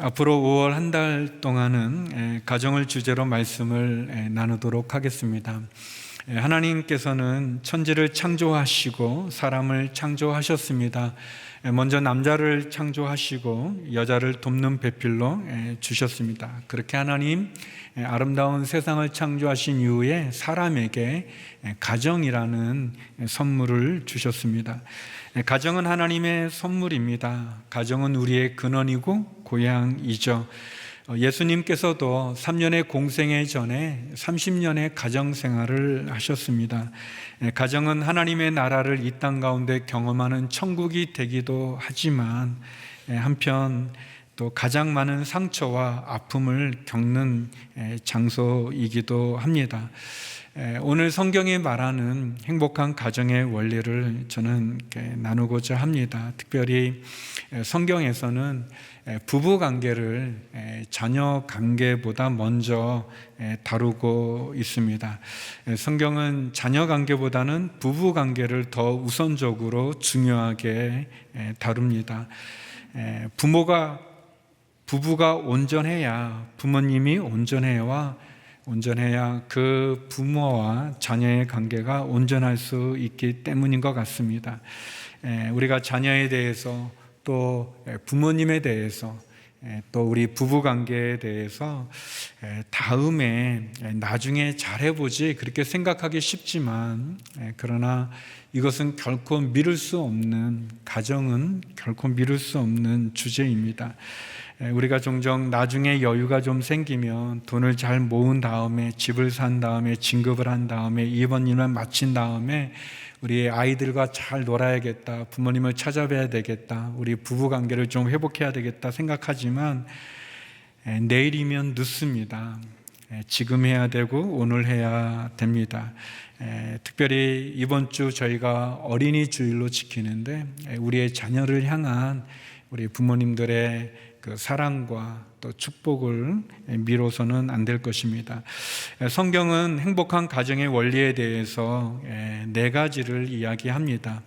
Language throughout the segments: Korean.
앞으로 5월 한 달 동안은 가정을 주제로 말씀을 나누도록 하겠습니다. 하나님께서는 천지를 창조하시고 사람을 창조하셨습니다. 먼저 남자를 창조하시고 여자를 돕는 배필로 주셨습니다. 그렇게 하나님 아름다운 세상을 창조하신 이후에 사람에게 가정이라는 선물을 주셨습니다. 가정은 하나님의 선물입니다. 가정은 우리의 근원이고 고향이죠. 예수님께서도 3년의 공생애 전에 30년의 가정 생활을 하셨습니다. 가정은 하나님의 나라를 이 땅 가운데 경험하는 천국이 되기도 하지만 한편 또 가장 많은 상처와 아픔을 겪는 장소이기도 합니다. 오늘 성경이 말하는 행복한 가정의 원리를 저는 나누고자 합니다. 특별히 성경에서는 부부 관계를 자녀 관계보다 먼저 다루고 있습니다. 성경은 자녀 관계보다는 부부 관계를 더 우선적으로 중요하게 다룹니다. 부부가 온전해야, 부모님이 온전해야 그 부모와 자녀의 관계가 온전할 수 있기 때문인 것 같습니다. 우리가 자녀에 대해서 또 부모님에 대해서 또 우리 부부 관계에 대해서 다음에 나중에 잘해보지 그렇게 생각하기 쉽지만 그러나 이것은 결코 미룰 수 없는, 가정은 결코 미룰 수 없는 주제입니다. 우리가 종종 나중에 여유가 좀 생기면 돈을 잘 모은 다음에 집을 산 다음에 진급을 한 다음에 이번 일만 마친 다음에 우리 아이들과 잘 놀아야겠다, 부모님을 찾아뵈야 되겠다, 우리 부부관계를 좀 회복해야 되겠다 생각하지만 내일이면 늦습니다. 지금 해야 되고 오늘 해야 됩니다. 특별히 이번 주 저희가 어린이 주일로 지키는데 우리의 자녀를 향한 우리 부모님들의 그 사랑과 또 축복을 미뤄서는 안 될 것입니다. 성경은 행복한 가정의 원리에 대해서 4가지를 이야기합니다.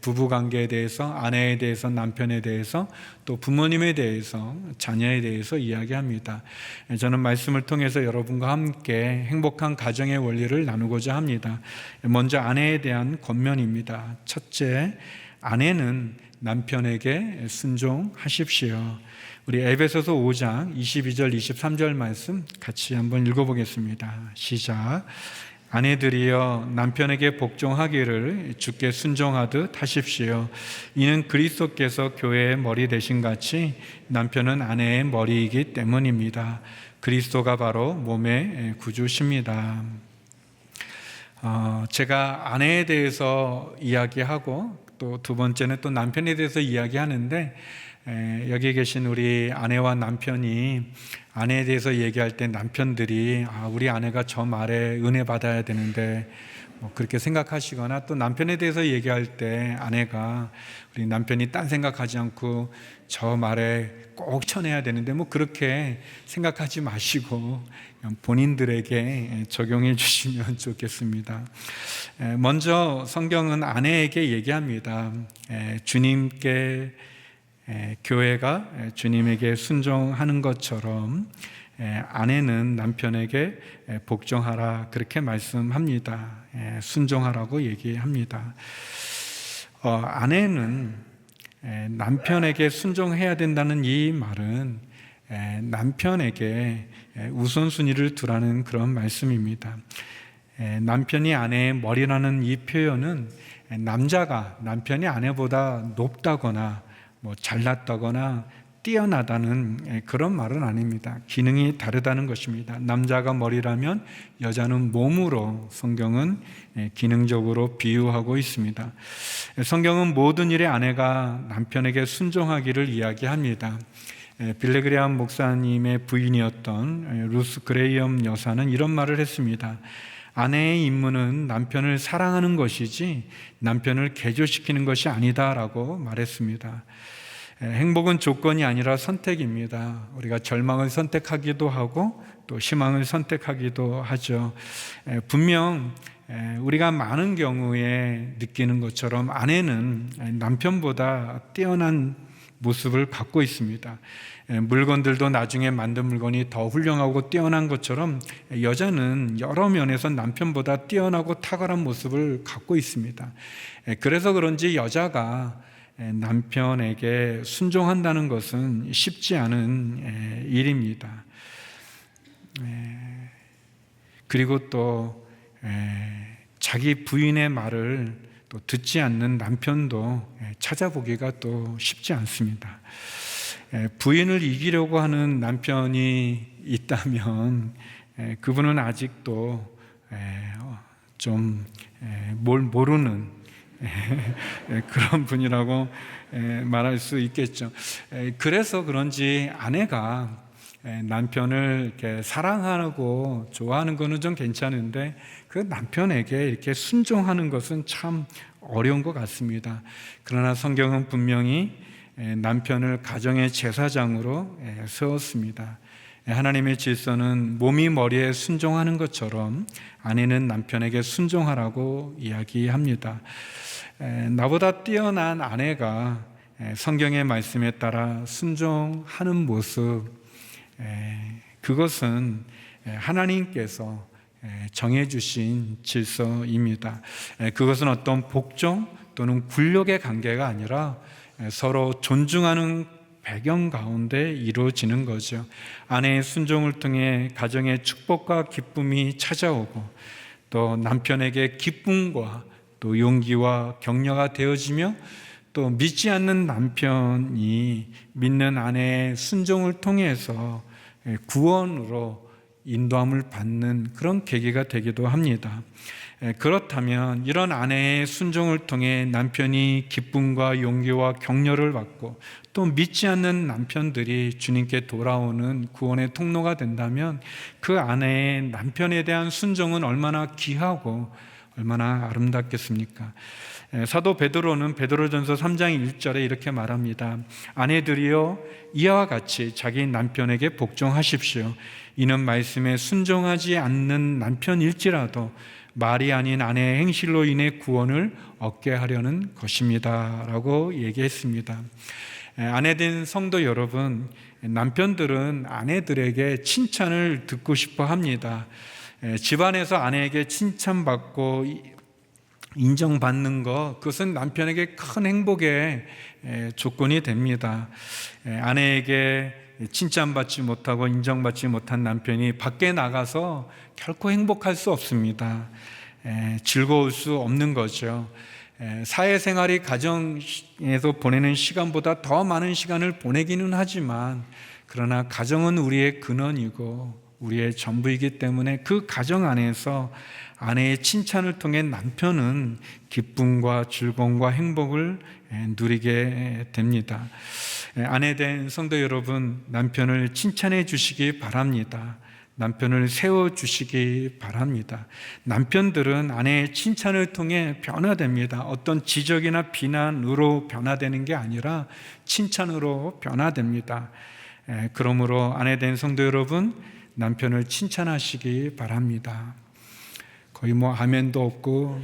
부부관계에 대해서, 아내에 대해서, 남편에 대해서, 또 부모님에 대해서, 자녀에 대해서 이야기합니다. 저는 말씀을 통해서 여러분과 함께 행복한 가정의 원리를 나누고자 합니다. 먼저 아내에 대한 권면입니다. 첫째, 아내는 남편에게 순종하십시오. 우리 에베소서 5장 22절 23절 말씀 같이 한번 읽어보겠습니다. 시작. 아내들이여 남편에게 복종하기를 주께 순종하듯 하십시오. 이는 그리스도께서 교회의 머리 되신 같이 남편은 아내의 머리이기 때문입니다. 그리스도가 바로 몸의 구주십니다. 제가 아내에 대해서 이야기하고 또 두 번째는 또 남편에 대해서 이야기하는데 여기 계신 우리 아내와 남편이 아내에 대해서 얘기할 때 남편들이 우리 아내가 저 말에 은혜 받아야 되는데 그렇게 생각하시거나 또 남편에 대해서 얘기할 때 아내가 우리 남편이 딴 생각하지 않고 저 말에 꼭 쳐내야 되는데 그렇게 생각하지 마시고 본인들에게 적용해 주시면 좋겠습니다. 먼저 성경은 아내에게 얘기합니다. 주님께 교회가 주님에게 순종하는 것처럼 아내는 남편에게 복종하라 그렇게 말씀합니다. 순종하라고 얘기합니다. 아내는 남편에게 순종해야 된다는 이 말은 남편에게 우선순위를 두라는 그런 말씀입니다. 남편이 아내의 머리라는 이 표현은 남자가 남편이 아내보다 높다거나 잘났다거나 뛰어나다는 그런 말은 아닙니다. 기능이 다르다는 것입니다. 남자가 머리라면 여자는 몸으로 성경은 기능적으로 비유하고 있습니다. 성경은 모든 일에 아내가 남편에게 순종하기를 이야기합니다. 빌레그레암 목사님의 부인이었던 루스 그레이엄 여사는 이런 말을 했습니다. 아내의 임무는 남편을 사랑하는 것이지 남편을 개조시키는 것이 아니다라고 말했습니다. 행복은 조건이 아니라 선택입니다. 우리가 절망을 선택하기도 하고 또 희망을 선택하기도 하죠. 분명 우리가 많은 경우에 느끼는 것처럼 아내는 남편보다 뛰어난 모습을 갖고 있습니다. 물건들도 나중에 만든 물건이 더 훌륭하고 뛰어난 것처럼 여자는 여러 면에서 남편보다 뛰어나고 탁월한 모습을 갖고 있습니다. 그래서 그런지 여자가 남편에게 순종한다는 것은 쉽지 않은 일입니다. 그리고 또 자기 부인의 말을 또 듣지 않는 남편도 찾아보기가 또 쉽지 않습니다. 부인을 이기려고 하는 남편이 있다면 그분은 아직도 좀 뭘 모르는 그런 분이라고 말할 수 있겠죠. 그래서 그런지 아내가 남편을 이렇게 사랑하고 좋아하는 것은 좀 괜찮은데 그 남편에게 이렇게 순종하는 것은 참 어려운 것 같습니다. 그러나 성경은 분명히 남편을 가정의 제사장으로 세웠습니다. 하나님의 질서는 몸이 머리에 순종하는 것처럼 아내는 남편에게 순종하라고 이야기합니다. 나보다 뛰어난 아내가 성경의 말씀에 따라 순종하는 모습, 그것은 하나님께서 정해주신 질서입니다. 그것은 어떤 복종 또는 굴욕의 관계가 아니라 서로 존중하는 배경 가운데 이루어지는 거죠. 아내의 순종을 통해 가정의 축복과 기쁨이 찾아오고 또 남편에게 기쁨과 또 용기와 격려가 되어지며 또 믿지 않는 남편이 믿는 아내의 순종을 통해서 구원으로 인도함을 받는 그런 계기가 되기도 합니다. 그렇다면 이런 아내의 순종을 통해 남편이 기쁨과 용기와 격려를 받고 또 믿지 않는 남편들이 주님께 돌아오는 구원의 통로가 된다면 그 아내의 남편에 대한 순종은 얼마나 귀하고 얼마나 아름답겠습니까? 사도 베드로는 베드로전서 3장 1절에 이렇게 말합니다. 아내들이여 이와 같이 자기 남편에게 복종하십시오. 이는 말씀에 순종하지 않는 남편일지라도 말이 아닌 아내의 행실로 인해 구원을 얻게 하려는 것입니다 라고 얘기했습니다. 아내된 성도 여러분, 남편들은 아내들에게 칭찬을 듣고 싶어 합니다. 집안에서 아내에게 칭찬받고 인정받는 것, 그것은 남편에게 큰 행복의 조건이 됩니다. 아내에게 칭찬받지 못하고 인정받지 못한 남편이 밖에 나가서 결코 행복할 수 없습니다. 즐거울 수 없는 거죠. 사회생활이 가정에서 보내는 시간보다 더 많은 시간을 보내기는 하지만 그러나 가정은 우리의 근원이고 우리의 전부이기 때문에 그 가정 안에서 아내의 칭찬을 통해 남편은 기쁨과 즐거움과 행복을 누리게 됩니다. 아내된 성도 여러분, 남편을 칭찬해 주시기 바랍니다. 남편을 세워주시기 바랍니다. 남편들은 아내의 칭찬을 통해 변화됩니다. 어떤 지적이나 비난으로 변화되는 게 아니라 칭찬으로 변화됩니다. 그러므로 아내된 성도 여러분, 남편을 칭찬하시기 바랍니다. 거의 아멘도 없고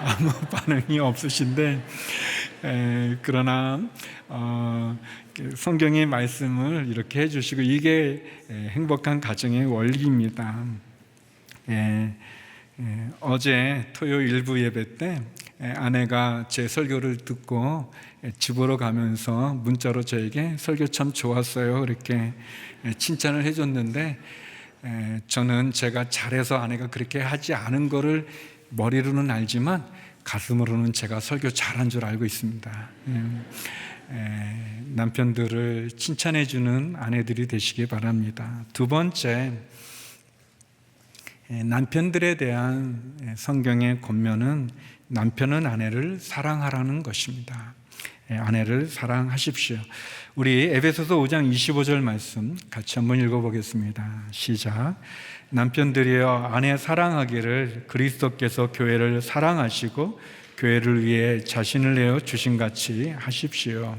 아무 반응이 없으신데 그러나 성경의 말씀을 이렇게 해주시고 이게 행복한 가정의 원리입니다. 어제 토요일 일부 예배 때 아내가 제 설교를 듣고 집으로 가면서 문자로 저에게 설교 참 좋았어요 이렇게 칭찬을 해줬는데 저는 제가 잘해서 아내가 그렇게 하지 않은 거를 머리로는 알지만 가슴으로는 제가 설교 잘한 줄 알고 있습니다. 남편들을 칭찬해주는 아내들이 되시기 바랍니다. 두 번째, 남편들에 대한 성경의 권면은 남편은 아내를 사랑하라는 것입니다. 아내를 사랑하십시오. 우리 에베소서 5장 25절 말씀 같이 한번 읽어보겠습니다. 시작. 남편들이여 아내 사랑하기를 그리스도께서 교회를 사랑하시고 교회를 위해 자신을 내어 주신 같이 하십시오.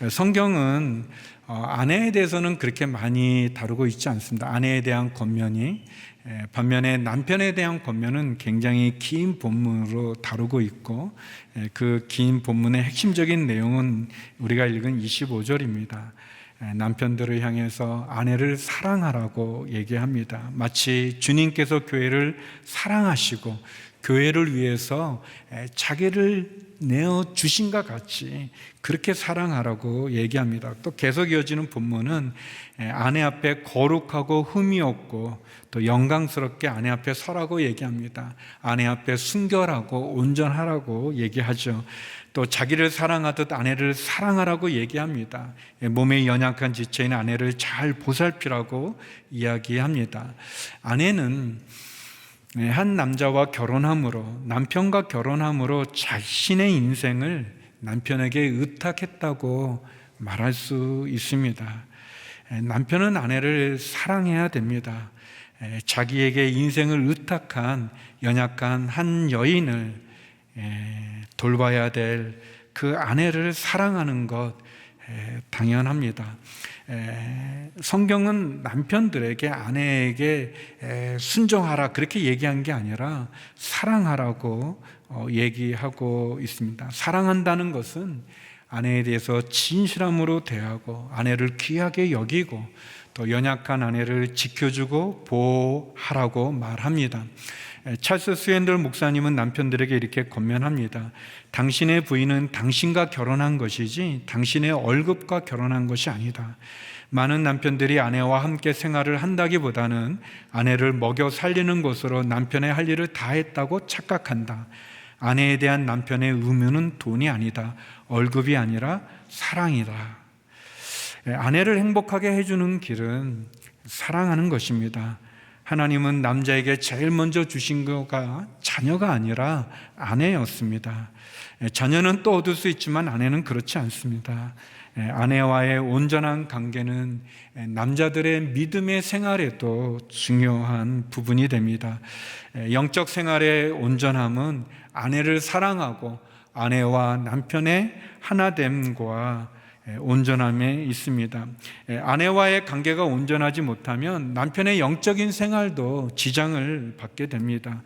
성경은 아내에 대해서는 그렇게 많이 다루고 있지 않습니다. 아내에 대한 권면이. 반면에 남편에 대한 권면은 굉장히 긴 본문으로 다루고 있고, 그 긴 본문의 핵심적인 내용은 우리가 읽은 25절입니다. 남편들을 향해서 아내를 사랑하라고 얘기합니다. 마치 주님께서 교회를 사랑하시고 교회를 위해서 자기를 내어 주신 것 같이 그렇게 사랑하라고 얘기합니다. 또 계속 이어지는 본문은 아내 앞에 거룩하고 흠이 없고 또 영광스럽게 아내 앞에 서라고 얘기합니다. 아내 앞에 순결하고 온전하라고 얘기하죠. 또 자기를 사랑하듯 아내를 사랑하라고 얘기합니다. 몸에 연약한 지체인 아내를 잘 보살피라고 이야기합니다. 아내는 한 남자와 결혼함으로, 남편과 결혼함으로 자신의 인생을 남편에게 의탁했다고 말할 수 있습니다. 남편은 아내를 사랑해야 됩니다. 자기에게 인생을 의탁한 연약한 한 여인을 돌봐야 될 그 아내를 사랑하는 것 당연합니다. 성경은 남편들에게 아내에게 순종하라 그렇게 얘기한 게 아니라 사랑하라고 얘기하고 있습니다. 사랑한다는 것은 아내에 대해서 진실함으로 대하고 아내를 귀하게 여기고 또 연약한 아내를 지켜주고 보호하라고 말합니다. 찰스 스웬들 목사님은 남편들에게 이렇게 권면합니다. 당신의 부인은 당신과 결혼한 것이지 당신의 월급과 결혼한 것이 아니다. 많은 남편들이 아내와 함께 생활을 한다기보다는 아내를 먹여 살리는 것으로 남편의 할 일을 다 했다고 착각한다. 아내에 대한 남편의 의무는 돈이 아니다. 월급이 아니라 사랑이다. 아내를 행복하게 해주는 길은 사랑하는 것입니다. 하나님은 남자에게 제일 먼저 주신 거가 자녀가 아니라 아내였습니다. 자녀는 또 얻을 수 있지만 아내는 그렇지 않습니다. 아내와의 온전한 관계는 남자들의 믿음의 생활에도 중요한 부분이 됩니다. 영적 생활의 온전함은 아내를 사랑하고 아내와 남편의 하나됨과 온전함에 있습니다. 아내와의 관계가 온전하지 못하면 남편의 영적인 생활도 지장을 받게 됩니다.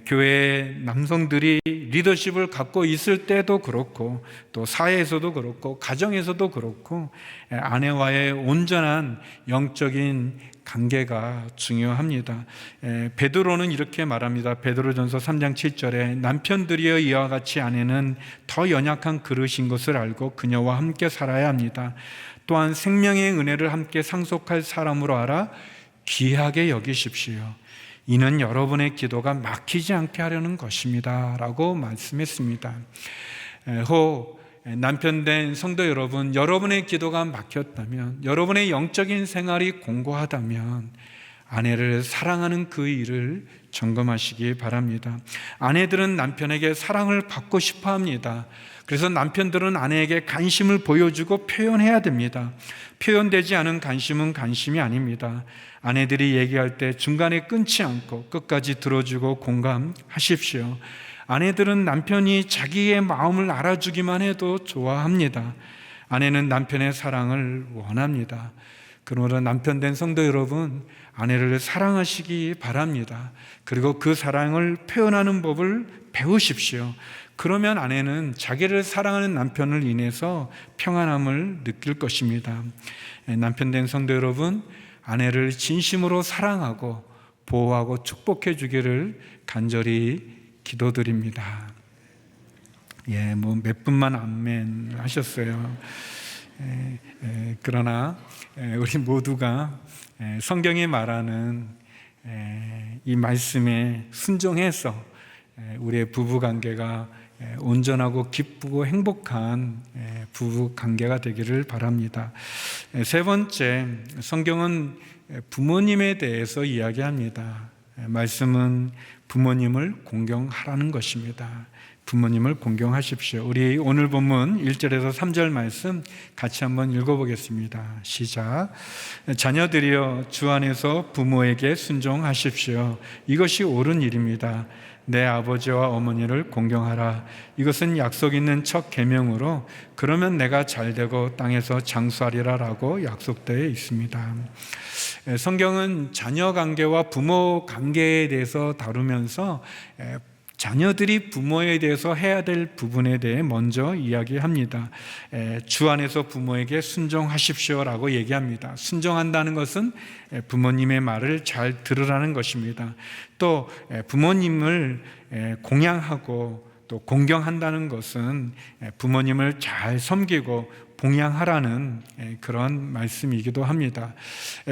교회 남성들이 리더십을 갖고 있을 때도 그렇고 또 사회에서도 그렇고 가정에서도 그렇고 아내와의 온전한 영적인 관계가 중요합니다. 베드로는 이렇게 말합니다. 베드로전서 3장 7절에 남편들이여 이와 같이 아내는 더 연약한 그릇인 것을 알고 그녀와 함께 살아야 합니다. 또한 생명의 은혜를 함께 상속할 사람으로 알아 귀하게 여기십시오. 이는 여러분의 기도가 막히지 않게 하려는 것입니다 라고 말씀했습니다. 남편 된 성도 여러분, 여러분의 기도가 막혔다면, 여러분의 영적인 생활이 공고하다면 아내를 사랑하는 그 일을 점검하시기 바랍니다. 아내들은 남편에게 사랑을 받고 싶어 합니다. 그래서 남편들은 아내에게 관심을 보여주고 표현해야 됩니다. 표현되지 않은 관심은 관심이 아닙니다. 아내들이 얘기할 때 중간에 끊지 않고 끝까지 들어주고 공감하십시오. 아내들은 남편이 자기의 마음을 알아주기만 해도 좋아합니다. 아내는 남편의 사랑을 원합니다. 그러므로 남편 된 성도 여러분, 아내를 사랑하시기 바랍니다. 그리고 그 사랑을 표현하는 법을 배우십시오. 그러면 아내는 자기를 사랑하는 남편을 인해서 평안함을 느낄 것입니다. 남편 된 성도 여러분, 아내를 진심으로 사랑하고 보호하고 축복해 주기를 간절히 기도드립니다. 몇 분만 아멘 하셨어요. 그러나 우리 모두가 성경이 말하는 이 말씀에 순종해서 우리의 부부관계가 온전하고 기쁘고 행복한 부부관계가 되기를 바랍니다. 세 번째, 성경은 부모님에 대해서 이야기합니다. 말씀은 부모님을 공경하라는 것입니다. 부모님을 공경하십시오. 우리 오늘 본문 1절에서 3절 말씀 같이 한번 읽어보겠습니다. 시작. 자녀들이여 주 안에서 부모에게 순종하십시오. 이것이 옳은 일입니다. 내 아버지와 어머니를 공경하라. 이것은 약속 있는 첫 계명으로 그러면 내가 잘되고 땅에서 장수하리라 라고 약속되어 있습니다. 성경은 자녀 관계와 부모 관계에 대해서 다루면서 자녀들이 부모에 대해서 해야 될 부분에 대해 먼저 이야기합니다. 주 안에서 부모에게 순종하십시오라고 얘기합니다. 순종한다는 것은 부모님의 말을 잘 들으라는 것입니다. 또 부모님을 공양하고 또 공경한다는 것은 부모님을 잘 섬기고 봉양하라는 그런 말씀이기도 합니다.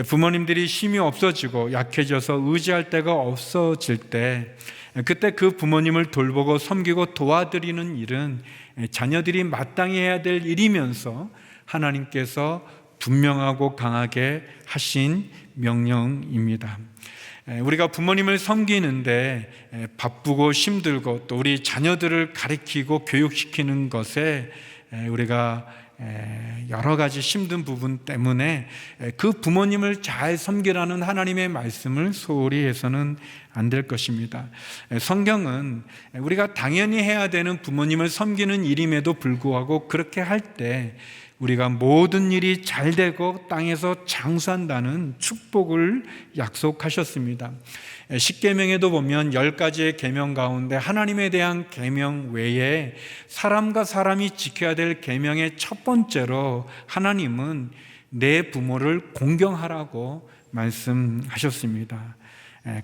부모님들이 힘이 없어지고 약해져서 의지할 데가 없어질 때 그때 그 부모님을 돌보고 섬기고 도와드리는 일은 자녀들이 마땅히 해야 될 일이면서 하나님께서 분명하고 강하게 하신 명령입니다. 우리가 부모님을 섬기는데 바쁘고 힘들고 또 우리 자녀들을 가르치고 교육시키는 것에 우리가 여러 가지 힘든 부분 때문에 그 부모님을 잘 섬기라는 하나님의 말씀을 소홀히 해서는 안 될 것입니다. 성경은 우리가 당연히 해야 되는 부모님을 섬기는 일임에도 불구하고 그렇게 할 때 우리가 모든 일이 잘 되고 땅에서 장수한다는 축복을 약속하셨습니다. 십계명에도 보면 10가지의 계명 가운데 하나님에 대한 계명 외에 사람과 사람이 지켜야 될 계명의 첫 번째로 하나님은 내 부모를 공경하라고 말씀하셨습니다.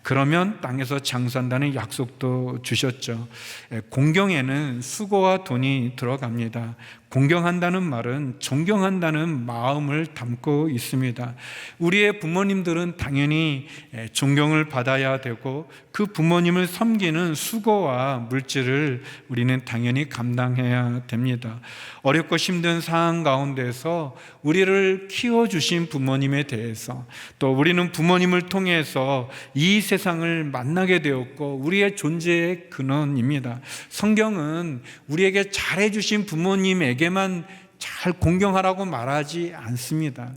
그러면 땅에서 장수한다는 약속도 주셨죠. 공경에는 수고와 돈이 들어갑니다. 공경한다는 말은 존경한다는 마음을 담고 있습니다. 우리의 부모님들은 당연히 존경을 받아야 되고 그 부모님을 섬기는 수고와 물질을 우리는 당연히 감당해야 됩니다. 어렵고 힘든 상황 가운데서 우리를 키워주신 부모님에 대해서 또 우리는 부모님을 통해서 이 세상을 만나게 되었고 우리의 존재의 근원입니다. 성경은 우리에게 잘해주신 부모님에게만 잘 공경하라고 말하지 않습니다.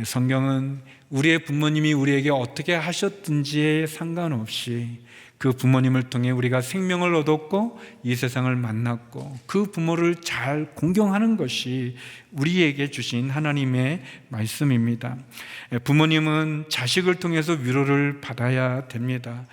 성경은 우리의 부모님이 우리에게 어떻게 하셨든지에 상관없이 그 부모님을 통해 우리가 생명을 얻었고 이 세상을 만났고 그 부모를 잘 공경하는 것이 우리에게 주신 하나님의 말씀입니다. 부모님은 자식을 통해서 위로를 받아야 됩니다.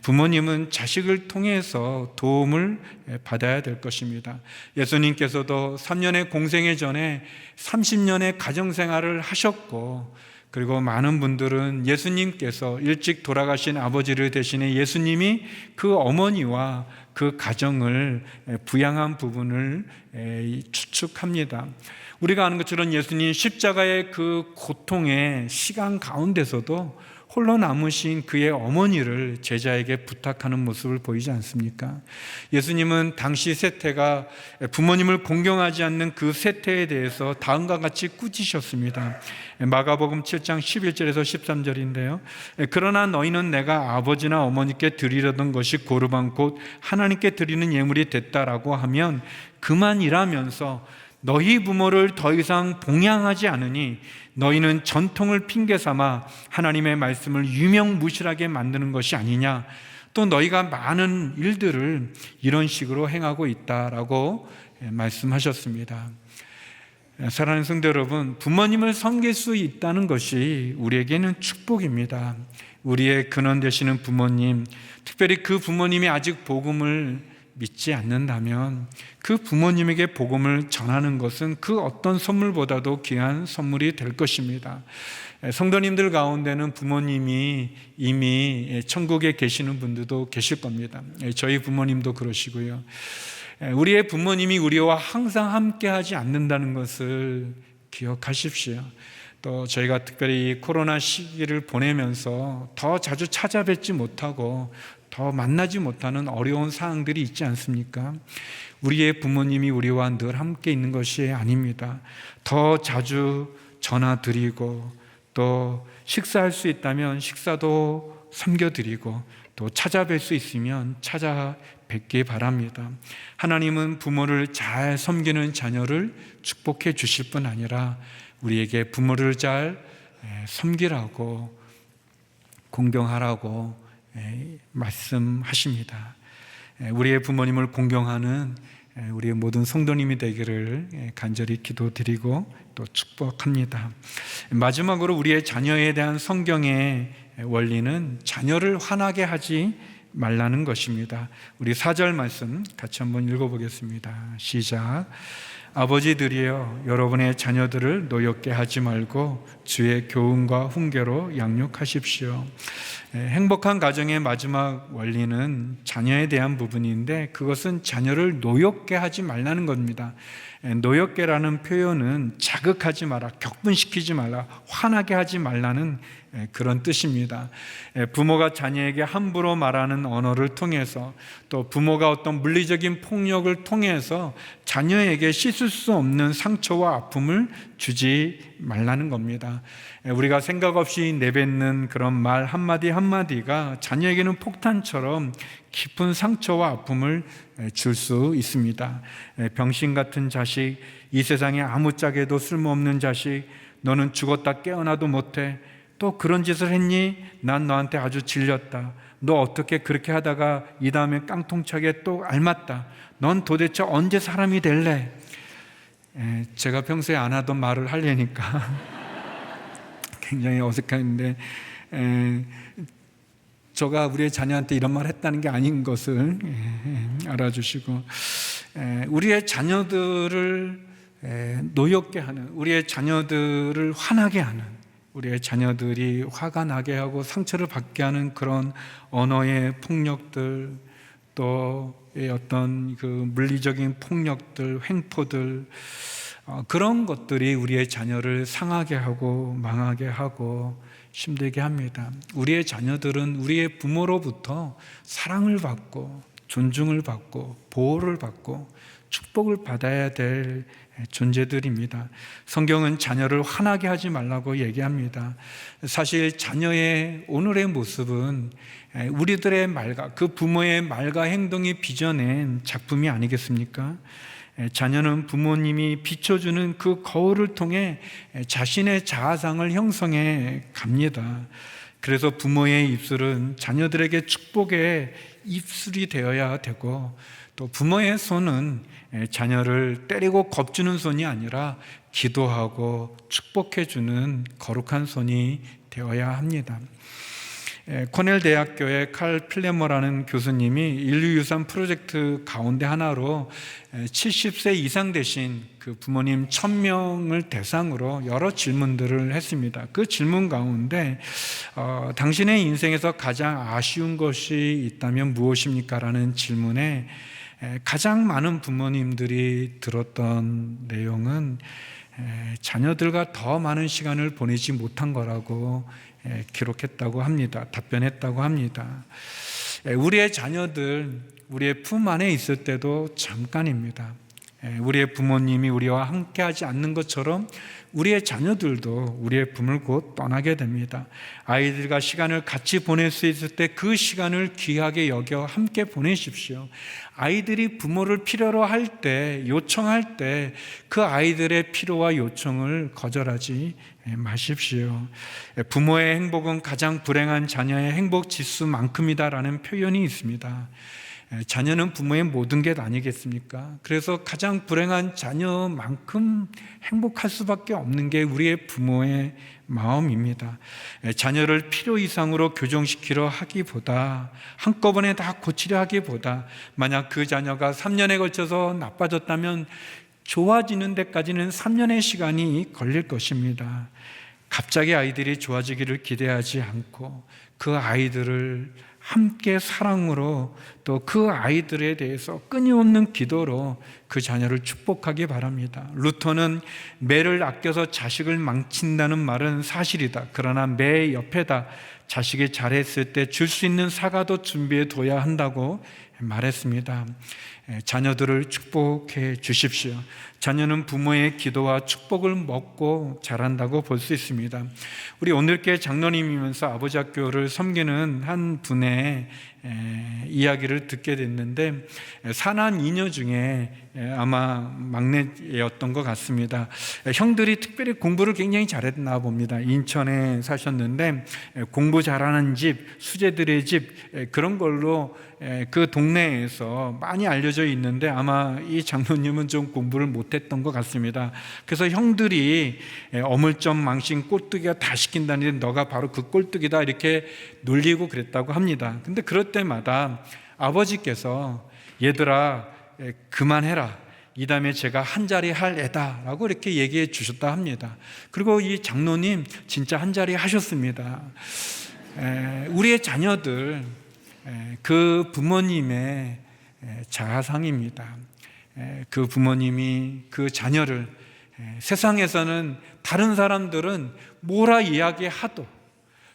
부모님은 자식을 통해서 도움을 받아야 될 것입니다. 예수님께서도 3년의 공생애 전에 30년의 가정생활을 하셨고 그리고 많은 분들은 예수님께서 일찍 돌아가신 아버지를 대신해 예수님이 그 어머니와 그 가정을 부양한 부분을 추측합니다. 우리가 아는 것처럼 예수님 십자가의 그 고통의 시간 가운데서도 홀로 남으신 그의 어머니를 제자에게 부탁하는 모습을 보이지 않습니까? 예수님은 당시 세태가 부모님을 공경하지 않는 그 세태에 대해서 다음과 같이 꾸짖으셨습니다. 마가복음 7장 11절에서 13절인데요. 그러나 너희는 내가 아버지나 어머니께 드리려던 것이 고르반 곧 하나님께 드리는 예물이 됐다라고 하면 그만이라면서 너희 부모를 더 이상 봉양하지 않으니 너희는 전통을 핑계 삼아 하나님의 말씀을 유명무실하게 만드는 것이 아니냐. 또 너희가 많은 일들을 이런 식으로 행하고 있다라고 말씀하셨습니다. 사랑하는 성도 여러분, 부모님을 섬길 수 있다는 것이 우리에게는 축복입니다. 우리의 근원 되시는 부모님, 특별히 그 부모님이 아직 복음을 믿지 않는다면 그 부모님에게 복음을 전하는 것은 그 어떤 선물보다도 귀한 선물이 될 것입니다. 성도님들 가운데는 부모님이 이미 천국에 계시는 분들도 계실 겁니다. 저희 부모님도 그러시고요. 우리의 부모님이 우리와 항상 함께하지 않는다는 것을 기억하십시오. 또 저희가 특별히 코로나 시기를 보내면서 더 자주 찾아뵙지 못하고 더 만나지 못하는 어려운 상황들이 있지 않습니까? 우리의 부모님이 우리와 늘 함께 있는 것이 아닙니다. 더 자주 전화드리고 또 식사할 수 있다면 식사도 섬겨드리고 또 찾아뵐 수 있으면 찾아뵙기 바랍니다. 하나님은 부모를 잘 섬기는 자녀를 축복해 주실 뿐 아니라 우리에게 부모를 잘 섬기라고, 공경하라고 말씀하십니다. 우리의 부모님을 공경하는 우리의 모든 성도님이 되기를 간절히 기도드리고 또 축복합니다. 마지막으로 우리의 자녀에 대한 성경의 원리는 자녀를 화나게 하지 말라는 것입니다. 우리 4절 말씀 같이 한번 읽어보겠습니다. 시작. 아버지들이여, 여러분의 자녀들을 노엽게 하지 말고 주의 교훈과 훈계로 양육하십시오. 행복한 가정의 마지막 원리는 자녀에 대한 부분인데, 그것은 자녀를 노엽게 하지 말라는 겁니다. 노엽게라는 표현은 자극하지 마라, 격분시키지 말라, 화나게 하지 말라는 그런 뜻입니다. 부모가 자녀에게 함부로 말하는 언어를 통해서, 또 부모가 어떤 물리적인 폭력을 통해서 자녀에게 씻을 수 없는 상처와 아픔을 주지 말라는 겁니다. 우리가 생각 없이 내뱉는 그런 말 한마디 한마디가 자녀에게는 폭탄처럼 깊은 상처와 아픔을 줄 수 있습니다. 병신 같은 자식, 이 세상에 아무짝에도 쓸모없는 자식, 너는 죽었다 깨어나도 못해, 또 그런 짓을 했니? 난 너한테 아주 질렸다. 너 어떻게 그렇게 하다가 이 다음에 깡통차게 또 앓았다. 넌 도대체 언제 사람이 될래? 제가 평소에 안 하던 말을 하려니까 굉장히 어색한데, 저가 우리의 자녀한테 이런 말 했다는 게 아닌 것을 알아주시고, 우리의 자녀들을 노엽게 하는, 우리의 자녀들을 화나게 하는, 우리의 자녀들이 화가 나게 하고 상처를 받게 하는 그런 언어의 폭력들, 또 어떤 그 물리적인 폭력들, 횡포들, 그런 것들이 우리의 자녀를 상하게 하고 망하게 하고 힘들게 합니다. 우리의 자녀들은 우리의 부모로부터 사랑을 받고 존중을 받고 보호를 받고 축복을 받아야 될 존재들입니다. 성경은 자녀를 화나게 하지 말라고 얘기합니다. 사실 자녀의 오늘의 모습은 우리들의 말과 그 부모의 말과 행동이 빚어낸 작품이 아니겠습니까? 자녀는 부모님이 비춰주는 그 거울을 통해 자신의 자아상을 형성해 갑니다. 그래서 부모의 입술은 자녀들에게 축복의 입술이 되어야 되고, 또 부모의 손은 자녀를 때리고 겁주는 손이 아니라 기도하고 축복해주는 거룩한 손이 되어야 합니다. 코넬 대학교의 칼 필레머라는 교수님이 인류유산 프로젝트 가운데 하나로 70세 이상 되신 그 부모님 1000명을 대상으로 여러 질문들을 했습니다. 그 질문 가운데 당신의 인생에서 가장 아쉬운 것이 있다면 무엇입니까? 라는 질문에 가장 많은 부모님들이 들었던 내용은 자녀들과 더 많은 시간을 보내지 못한 거라고 기록했다고 합니다. 답변했다고 합니다. 우리의 자녀들, 우리의 품 안에 있을 때도 잠깐입니다. 우리의 부모님이 우리와 함께하지 않는 것처럼 우리의 자녀들도 우리의 품을 곧 떠나게 됩니다. 아이들과 시간을 같이 보낼 수 있을 때 그 시간을 귀하게 여겨 함께 보내십시오. 아이들이 부모를 필요로 할 때, 요청할 때 그 아이들의 필요와 요청을 거절하지 마십시오. 부모의 행복은 가장 불행한 자녀의 행복 지수만큼이다라는 표현이 있습니다. 자녀는 부모의 모든 게 아니겠습니까? 그래서 가장 불행한 자녀만큼 행복할 수밖에 없는 게 우리의 부모의 마음입니다. 자녀를 필요 이상으로 교정시키려 하기보다, 한꺼번에 다 고치려 하기보다, 만약 그 자녀가 3년에 걸쳐서 나빠졌다면 좋아지는 데까지는 3년의 시간이 걸릴 것입니다. 갑자기 아이들이 좋아지기를 기대하지 않고 그 아이들을 함께 사랑으로, 또 그 아이들에 대해서 끊임없는 기도로 그 자녀를 축복하기 바랍니다. 루터는 매를 아껴서 자식을 망친다는 말은 사실이다. 그러나 매 옆에다 자식이 잘했을 때 줄 수 있는 사과도 준비해 둬야 한다고 말했습니다. 자녀들을 축복해 주십시오. 자녀는 부모의 기도와 축복을 먹고 자란다고 볼 수 있습니다. 우리 오늘께 장로님이면서 아버지 학교를 섬기는 한 분의 이야기를 듣게 됐는데, 사난 이녀 중에 아마 막내였던 것 같습니다. 형들이 특별히 공부를 굉장히 잘했나 봅니다. 인천에 사셨는데 공부 잘하는 집, 수재들의 집, 그런 걸로 그 동네에서 많이 알려져 있는데 아마 이 장로님은 좀 공부를 못했던 것 같습니다. 그래서 형들이 어물점 망신 꼴뚜기가 다 시킨다는데 너가 바로 그 꼴뚜기다 이렇게 놀리고 그랬다고 합니다. 근데 그럴 때마다 아버지께서 얘들아 그만해라, 이 다음에 제가 한 자리 할 애다 라고 이렇게 얘기해 주셨다 합니다. 그리고 이 장로님 진짜 한 자리 하셨습니다. 우리의 자녀들 그 부모님의 자상입니다. 그 부모님이 그 자녀를 세상에서는 다른 사람들은 뭐라 이야기하도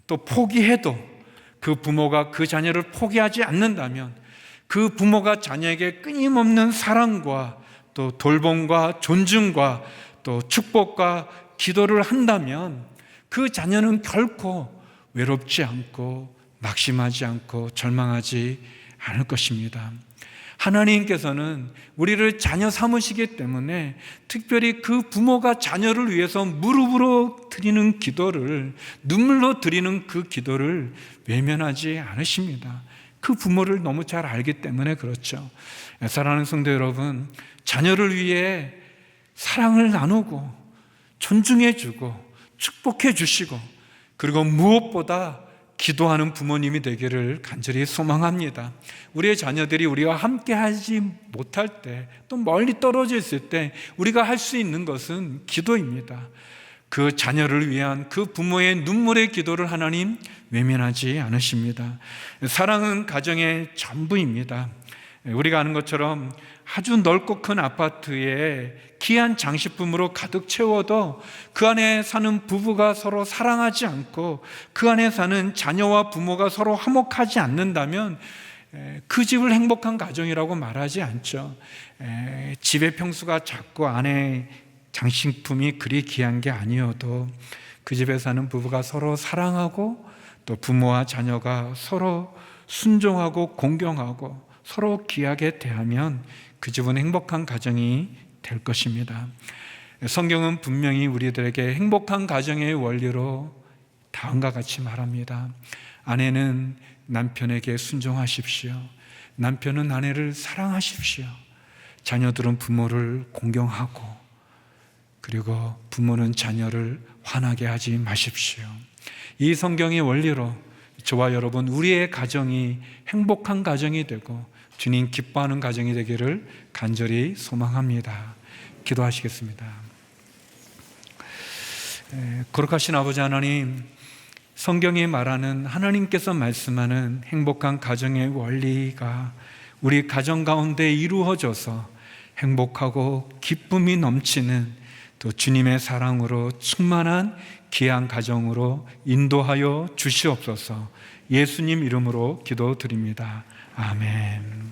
또 포기해도 그 부모가 그 자녀를 포기하지 않는다면, 그 부모가 자녀에게 끊임없는 사랑과 또 돌봄과 존중과 또 축복과 기도를 한다면 그 자녀는 결코 외롭지 않고 낙심하지 않고 절망하지 않을 것입니다. 하나님께서는 우리를 자녀 삼으시기 때문에 특별히 그 부모가 자녀를 위해서 무릎으로 드리는 기도를, 눈물로 드리는 그 기도를 외면하지 않으십니다. 그 부모를 너무 잘 알기 때문에 그렇죠. 사랑하는 성도 여러분, 자녀를 위해 사랑을 나누고 존중해 주고 축복해 주시고, 그리고 무엇보다 기도하는 부모님이 되기를 간절히 소망합니다. 우리의 자녀들이 우리와 함께 하지 못할 때, 또 멀리 떨어져 있을 때 우리가 할 수 있는 것은 기도입니다. 그 자녀를 위한 그 부모의 눈물의 기도를 하나님 외면하지 않으십니다. 사랑은 가정의 전부입니다. 우리가 아는 것처럼 아주 넓고 큰 아파트에 귀한 장식품으로 가득 채워도 그 안에 사는 부부가 서로 사랑하지 않고 그 안에 사는 자녀와 부모가 서로 화목하지 않는다면 그 집을 행복한 가정이라고 말하지 않죠. 집의 평수가 작고 안에 장식품이 그리 귀한 게 아니어도 그 집에 사는 부부가 서로 사랑하고 또 부모와 자녀가 서로 순종하고 공경하고 서로 귀하게 대하면 그 집은 행복한 가정이 될 것입니다. 성경은 분명히 우리들에게 행복한 가정의 원리로 다음과 같이 말합니다. 아내는 남편에게 순종하십시오. 남편은 아내를 사랑하십시오. 자녀들은 부모를 공경하고, 그리고 부모는 자녀를 화나게 하지 마십시오. 이 성경의 원리로 저와 여러분, 우리의 가정이 행복한 가정이 되고 주님 기뻐하는 가정이 되기를 간절히 소망합니다. 기도하시겠습니다. 거룩하신 아버지 하나님, 성경이 말하는, 하나님께서 말씀하는 행복한 가정의 원리가 우리 가정 가운데 이루어져서 행복하고 기쁨이 넘치는, 또 주님의 사랑으로 충만한 귀한 가정으로 인도하여 주시옵소서. 예수님 이름으로 기도드립니다. 아멘.